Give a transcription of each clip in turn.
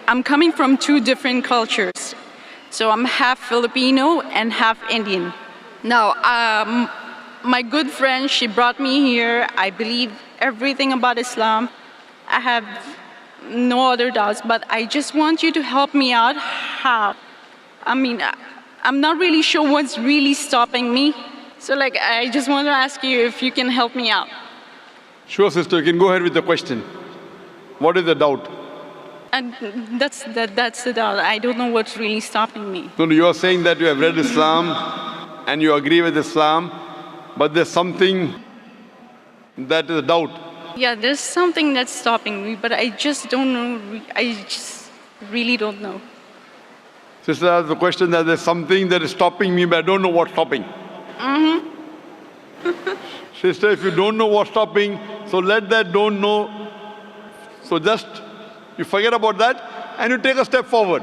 I'm coming from two different cultures. So I'm half Filipino and half Indian. Now, my good friend, she brought me here. I believe everything about Islam. I have no other doubts, but I just want you to help me out. How? I mean, I'm not really sure what's really stopping me. So like, I just want to ask you if you can help me out. Sure, sister, you can go ahead with the question. What is the doubt? And that's the doubt. I don't know what's really stopping me. No, you are saying that you have read Islam and you agree with Islam, but there's something that is a doubt. Yeah, there's something that's stopping me, but I just don't know. I just really don't know. Sister asked the question that there's something that is stopping me, but I don't know what's stopping. Sister, if you don't know what's stopping, so let that don't know. So just, you forget about that and you take a step forward.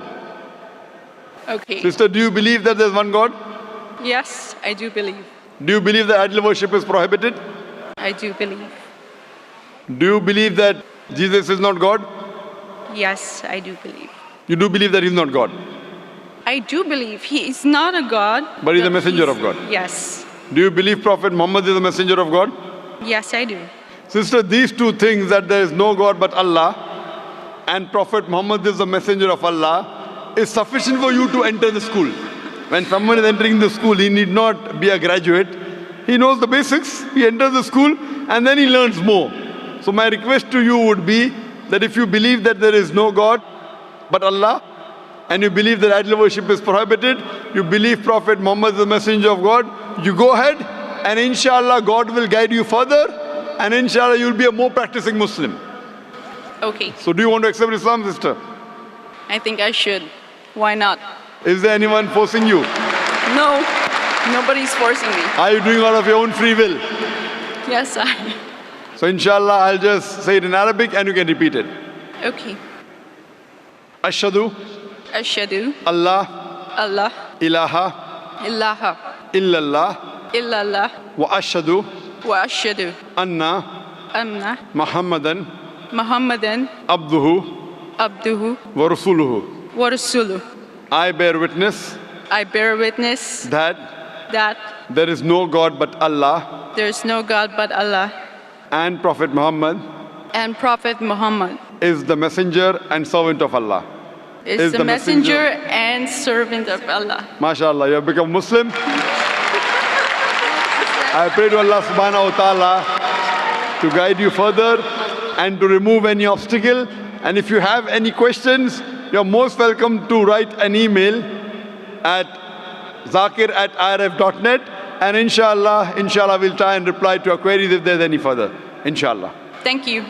Okay. Sister, do you believe that there's one God? Yes, I do believe. Do you believe that idol worship is prohibited? I do believe. Do you believe that Jesus is not God? Yes, I do believe. You do believe that he's not God? I do believe he is not a God. But he's a messenger of God? Yes. Do you believe Prophet Muhammad is a messenger of God? Yes, I do. Sister, these two things, that there is no God but Allah and Prophet Muhammad is the messenger of Allah, is sufficient for you to enter the school. When someone is entering the school, he need not be a graduate. He knows the basics, he enters the school and then he learns more. So my request to you would be that if you believe that there is no God but Allah, and you believe that idol worship is prohibited, you believe Prophet Muhammad is the messenger of God, you go ahead and inshallah God will guide you further and inshallah you'll be a more practicing Muslim. Okay. So do you want to accept Islam, sister? I think I should. Why not? Is there anyone forcing you? No, nobody's forcing me. Are you doing out of your own free will? Yes, I. So inshallah I'll just say it in Arabic and you can repeat it. Okay. Ashhadu Ashhadu Allah Allah ilaha ilaha illallah illallah wa ashhadu wa ashhadu anna anna Muhammadan Muhammadan abduhu abduhu wa rasuluhu. wa rasuluh. I bear witness I bear witness that that there is no God but Allah there is no God but Allah and Prophet Muhammad and Prophet Muhammad is the messenger and servant of Allah. is the messenger and servant of Allah. MashaAllah, you have become Muslim. I pray to Allah subhanahu wa ta'ala to guide you further and to remove any obstacle. And if you have any questions, you're most welcome to write an email at zakir@irf.net and inshallah we'll try and reply to your queries if there's any further. Inshallah. Thank you.